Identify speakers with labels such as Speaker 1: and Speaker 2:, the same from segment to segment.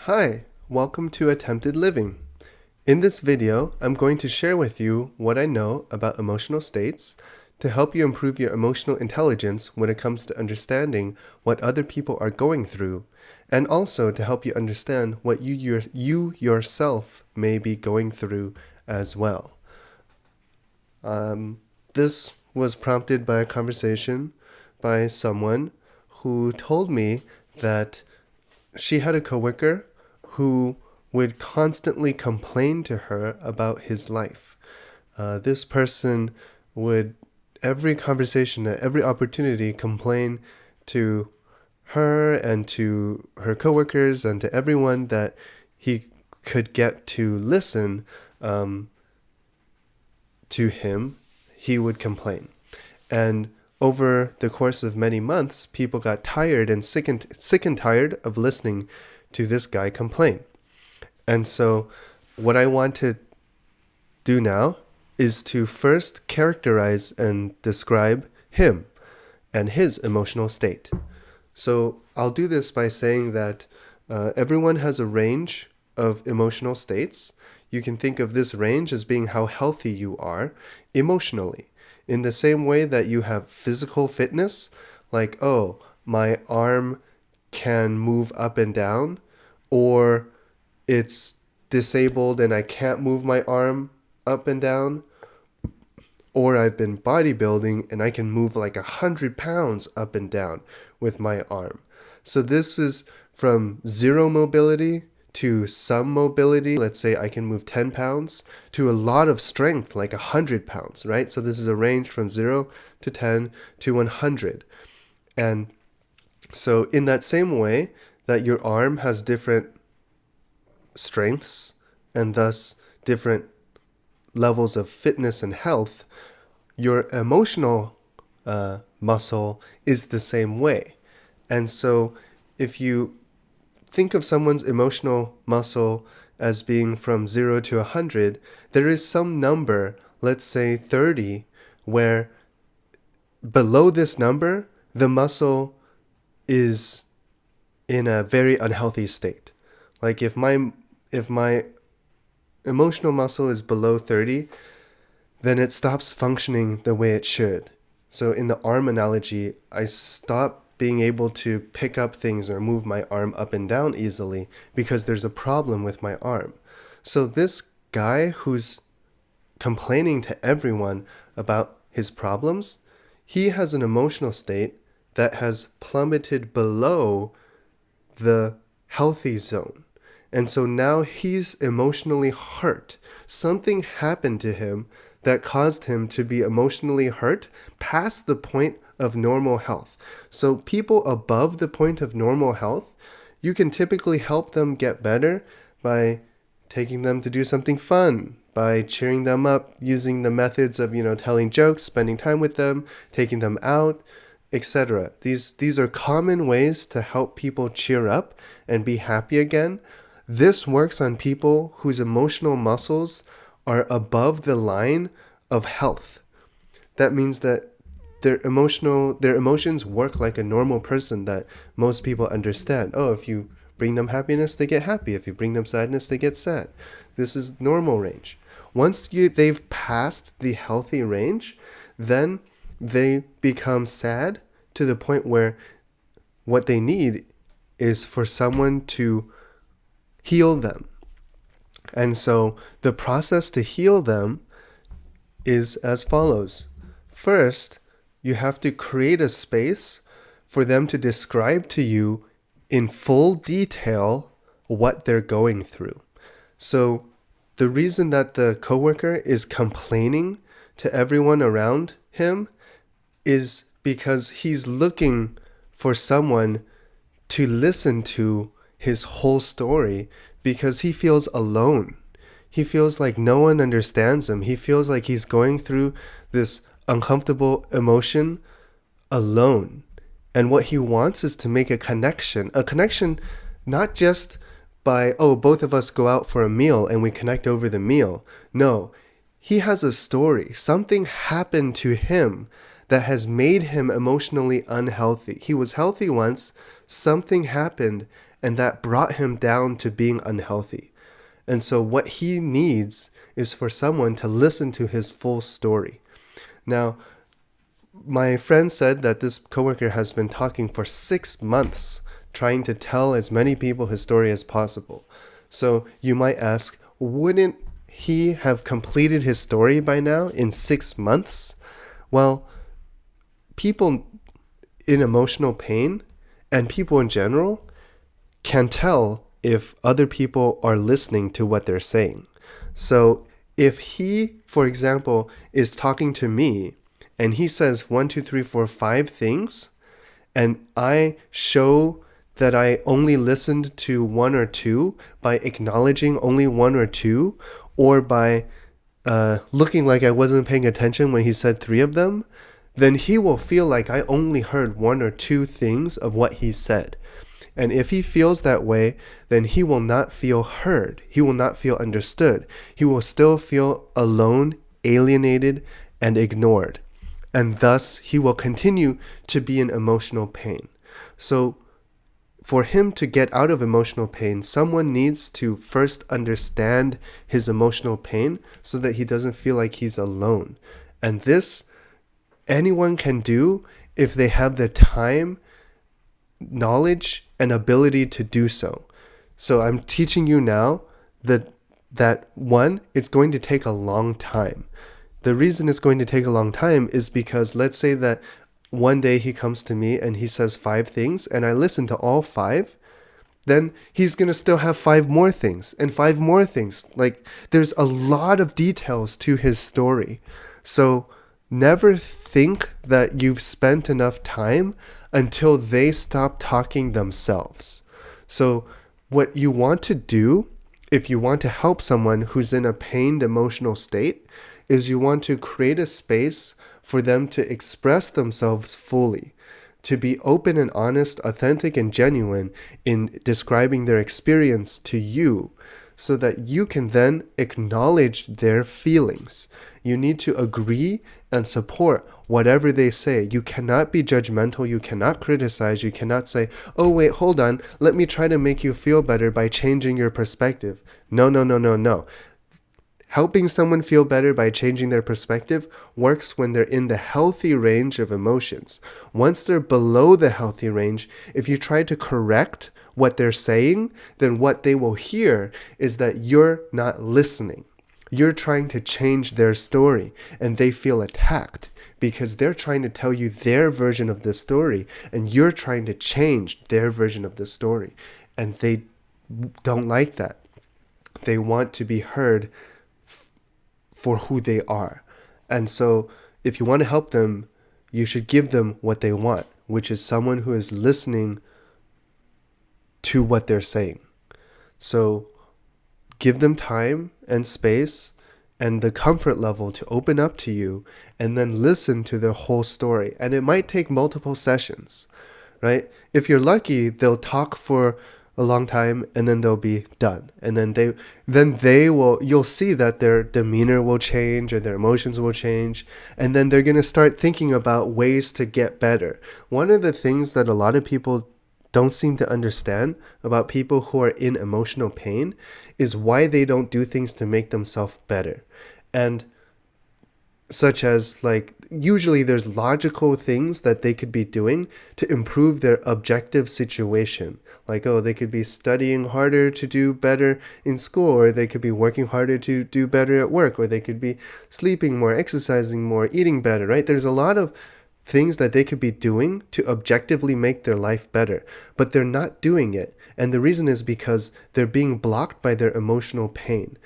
Speaker 1: Hi, welcome to Attempted Living. In this video, I'm going to share with you what I know about emotional states to help you improve your emotional intelligence when it comes to understanding what other people are going through, and also to help you understand what you yourself may be going through as well. This was prompted by a conversation by someone who told me that she had a coworker who would constantly complain to her about his life. This person would, every conversation, at every opportunity, complain to her and to her coworkers and to everyone that he could get to listen to him. He would complain. And over the course of many months, people got tired and sick and tired of listening to this guy complain. And so what I want to do now is to first characterize and describe him and his emotional state. So I'll do this by saying that everyone has a range of emotional states. You can think of this range as being how healthy you are emotionally. In the same way that you have physical fitness, like, oh, my arm can move up and down, or it's disabled and I can't move my arm up and down, or I've been bodybuilding and I can move like 100 pounds up and down with my arm. So this is from zero mobility to some mobility. Let's say I can move 10 pounds to a lot of strength, like 100 pounds, right? So this is a range from 0 to 10 to 100. And so in that same way that your arm has different strengths and thus different levels of fitness and health, your emotional muscle is the same way. And so if you think of someone's emotional muscle as being from 0 to 100, there is some number, let's say 30, where below this number, the muscle is in a very unhealthy state. Like if my emotional muscle is below 30, then it stops functioning the way it should. So in the arm analogy, I stop being able to pick up things or move my arm up and down easily because there's a problem with my arm. So this guy who's complaining to everyone about his problems, he has an emotional state that has plummeted below the healthy zone. And so now he's emotionally hurt. Something happened to him that caused him to be emotionally hurt past the point of normal health. So people above the point of normal health, you can typically help them get better by taking them to do something fun, by cheering them up using the methods of, telling jokes, spending time with them, taking them out, etc. These are common ways to help people cheer up and be happy again. This works on people whose emotional muscles are above the line of health. That means that their emotions work like a normal person that most people understand. Oh, if you bring them happiness, they get happy. If you bring them sadness, they get sad. This is normal range. Once they've passed the healthy range, then they become sad to the point where what they need is for someone to heal them. And so the process to heal them is as follows. First, you have to create a space for them to describe to you in full detail what they're going through. So the reason that the coworker is complaining to everyone around him is because he's looking for someone to listen to his whole story, because he feels alone. He feels like no one understands him. He feels like he's going through this uncomfortable emotion alone. And what he wants is to make a connection not just by, oh, both of us go out for a meal and we connect over the meal. No, he has a story. Something happened to him that has made him emotionally unhealthy. He was healthy once, something happened, and that brought him down to being unhealthy. And so what he needs is for someone to listen to his full story. Now, my friend said that this coworker has been talking for 6 months, trying to tell as many people his story as possible. So you might ask, wouldn't he have completed his story by now in 6 months? Well, people in emotional pain and people in general can tell if other people are listening to what they're saying. So if he, for example, is talking to me and he says 1, 2, 3, 4, 5 things, and I show that I only listened to 1 or 2 by acknowledging only 1 or 2, or by looking like I wasn't paying attention when he said 3 of them, then he will feel like I only heard 1 or 2 things of what he said. And if he feels that way, then he will not feel heard. He will not feel understood. He will still feel alone, alienated, and ignored. And thus, he will continue to be in emotional pain. So, for him to get out of emotional pain, someone needs to first understand his emotional pain so that he doesn't feel like he's alone. And this, anyone can do if they have the time, knowledge, and ability to do so. So I'm teaching you now that one, it's going to take a long time. The reason it's going to take a long time is because let's say that one day he comes to me and he says 5 things and I listen to all 5, then he's going to still have 5 more things and 5 more things. Like, there's a lot of details to his story. So never think that you've spent enough time until they stop talking themselves. So what you want to do, if you want to help someone who's in a pained emotional state, is you want to create a space for them to express themselves fully, to be open and honest, authentic and genuine in describing their experience to you, so that you can then acknowledge their feelings. You need to agree and support whatever they say. You cannot be judgmental. You cannot criticize. You cannot say, oh, wait, hold on. Let me try to make you feel better by changing your perspective. No, no, no, no, no. Helping someone feel better by changing their perspective works when they're in the healthy range of emotions. Once they're below the healthy range, if you try to correct what they're saying, then what they will hear is that you're not listening. You're trying to change their story, and they feel attacked because they're trying to tell you their version of the story, and you're trying to change their version of the story. And they don't like that. They want to be heard for who they are. And so if you want to help them, you should give them what they want, which is someone who is listening to what they're saying. So give them time and space and the comfort level to open up to you, and then listen to their whole story. And it might take multiple sessions, right? If you're lucky, they'll talk for a long time and then they'll be done. And then you'll see that their demeanor will change or their emotions will change. And then they're going to start thinking about ways to get better. One of the things that a lot of people don't seem to understand about people who are in emotional pain is why they don't do things to make themselves better. And such as, like, usually there's logical things that they could be doing to improve their objective situation. Like, oh, they could be studying harder to do better in school, or they could be working harder to do better at work, or they could be sleeping more, exercising more, eating better, right? There's a lot of things that they could be doing to objectively make their life better, but they're not doing it. And the reason is because they're being blocked by their emotional pain.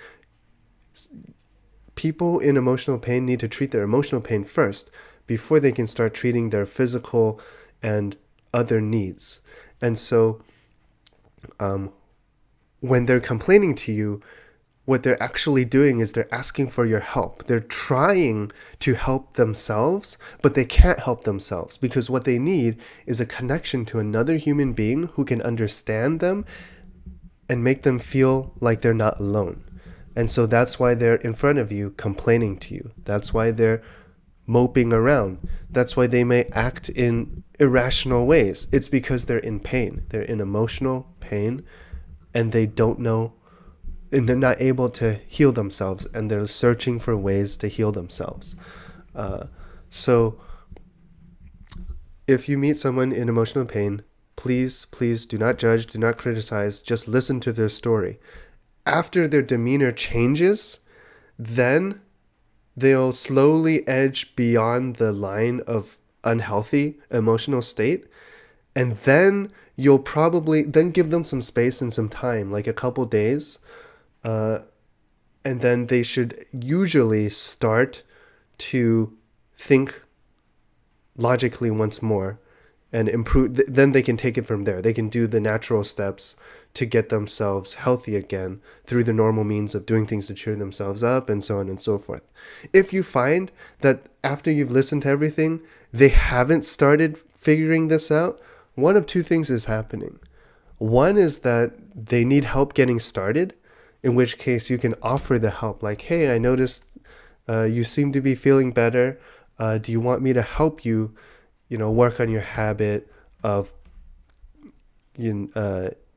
Speaker 1: People in emotional pain need to treat their emotional pain first before they can start treating their physical and other needs. And so when they're complaining to you, what they're actually doing is they're asking for your help. They're trying to help themselves, but they can't help themselves because what they need is a connection to another human being who can understand them and make them feel like they're not alone. And so that's why they're in front of you complaining to you. That's why they're moping around. That's why they may act in irrational ways. It's because they're in pain. They're in emotional pain, and they don't know, and they're not able to heal themselves, and they're searching for ways to heal themselves. So if you meet someone in emotional pain, please do not judge, do not criticize, just listen to their story. After their demeanor changes, then they'll slowly edge beyond the line of unhealthy emotional state, and then you'll probably then give them some space and some time, like a couple days, and then they should usually start to think logically once more and improve. Then they can take it from there. They can do the natural steps to get themselves healthy again through the normal means of doing things to cheer themselves up, and so on and so forth. If you find that after you've listened to everything, they haven't started figuring this out, one of two things is happening. One is that they need help getting started, in which case you can offer the help, like, hey, I noticed you seem to be feeling better. Do you want me to help you, work on your habit of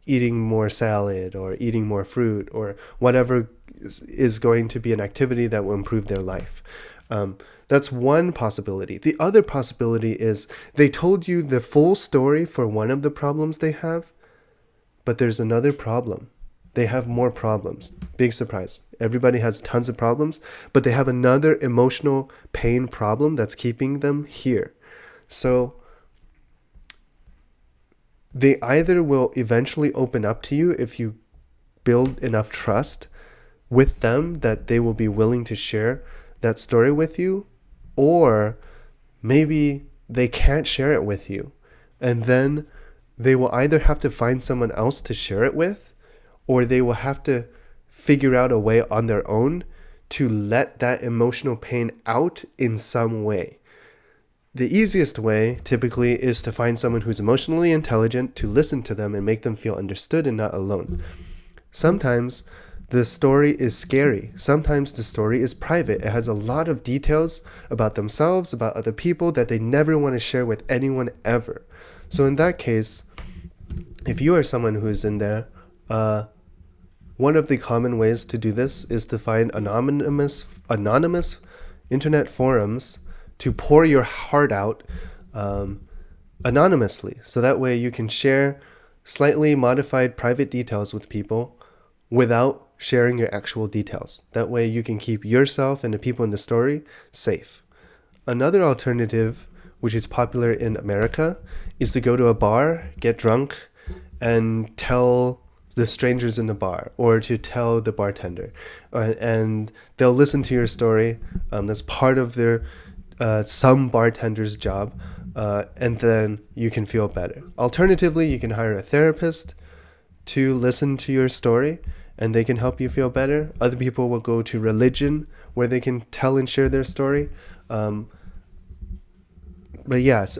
Speaker 1: eating more salad or eating more fruit or whatever is going to be an activity that will improve their life? That's one possibility. The other possibility is they told you the full story for one of the problems they have, but there's another problem. They have more problems. Big surprise. Everybody has tons of problems, but they have another emotional pain problem that's keeping them here. So they either will eventually open up to you if you build enough trust with them that they will be willing to share that story with you, or maybe they can't share it with you. And then they will either have to find someone else to share it with, or they will have to figure out a way on their own to let that emotional pain out in some way. The easiest way, typically, is to find someone who's emotionally intelligent to listen to them and make them feel understood and not alone. Sometimes the story is scary. Sometimes the story is private. It has a lot of details about themselves, about other people that they never want to share with anyone ever. So in that case, if you are someone who's in there, one of the common ways to do this is to find anonymous internet forums to pour your heart out anonymously. So that way you can share slightly modified private details with people without sharing your actual details. That way you can keep yourself and the people in the story safe. Another alternative, which is popular in America, is to go to a bar, get drunk, and tell the strangers in the bar, or to tell the bartender, and they'll listen to your story. That's part of their some bartender's job, and then you can feel better. Alternatively, you can hire a therapist to listen to your story, and they can help you feel better. Other people will go to religion, where they can tell and share their story. But yes,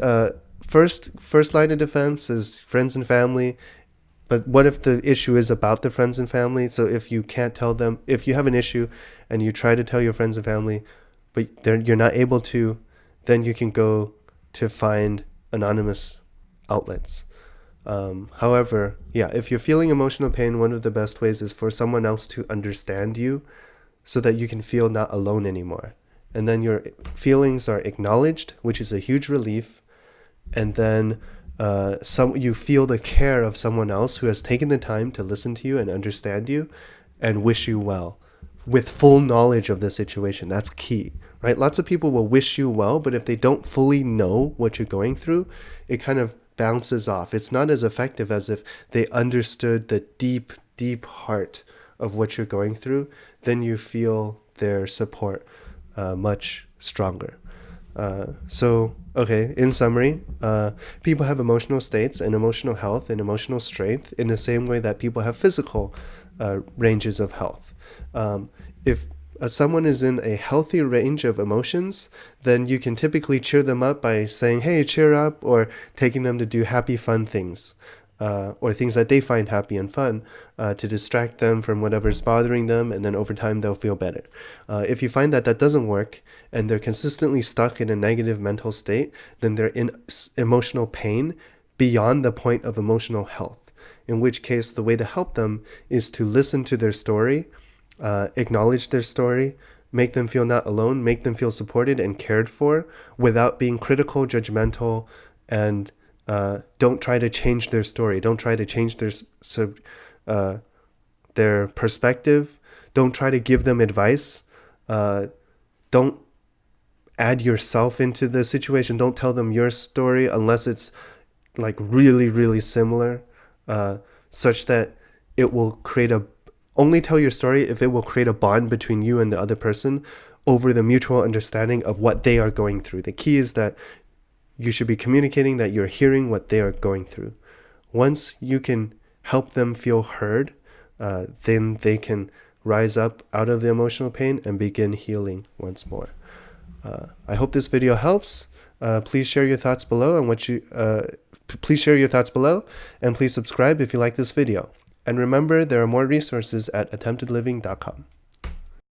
Speaker 1: first line of defense is friends and family. But what if the issue is about the friends and family? So if you can't tell them, if you have an issue and you try to tell your friends and family, but you're not able to, then you can go to find anonymous outlets. However, if you're feeling emotional pain, one of the best ways is for someone else to understand you so that you can feel not alone anymore. And then your feelings are acknowledged, which is a huge relief. And then you feel the care of someone else who has taken the time to listen to you and understand you and wish you well with full knowledge of the situation. That's key, right? Lots of people will wish you well, but if they don't fully know what you're going through, it kind of bounces off. It's not as effective as if they understood the deep, deep heart of what you're going through. Then you feel their support much stronger. In summary, people have emotional states and emotional health and emotional strength in the same way that people have physical ranges of health. If someone is in a healthy range of emotions, then you can typically cheer them up by saying, hey, cheer up, or taking them to do happy, fun things, or things that they find happy and fun to distract them from whatever's bothering them, and then over time they'll feel better. If you find that that doesn't work and they're consistently stuck in a negative mental state, then they're in emotional pain beyond the point of emotional health. in which case the way to help them is to listen to their story, acknowledge their story, make them feel not alone, make them feel supported and cared for without being critical, judgmental, and don't try to change their story. Don't try to change their perspective. Don't try to give them advice. Don't add yourself into the situation. Don't tell them your story unless it's like really, really similar, such that it will create only tell your story if it will create a bond between you and the other person over the mutual understanding of what they are going through. The key is that you should be communicating that you're hearing what they are going through. Once you can help them feel heard, then they can rise up out of the emotional pain and begin healing once more. I hope this video helps. Please share your thoughts below and please share your thoughts below, and please subscribe if you like this video. And remember, there are more resources at attemptedliving.com.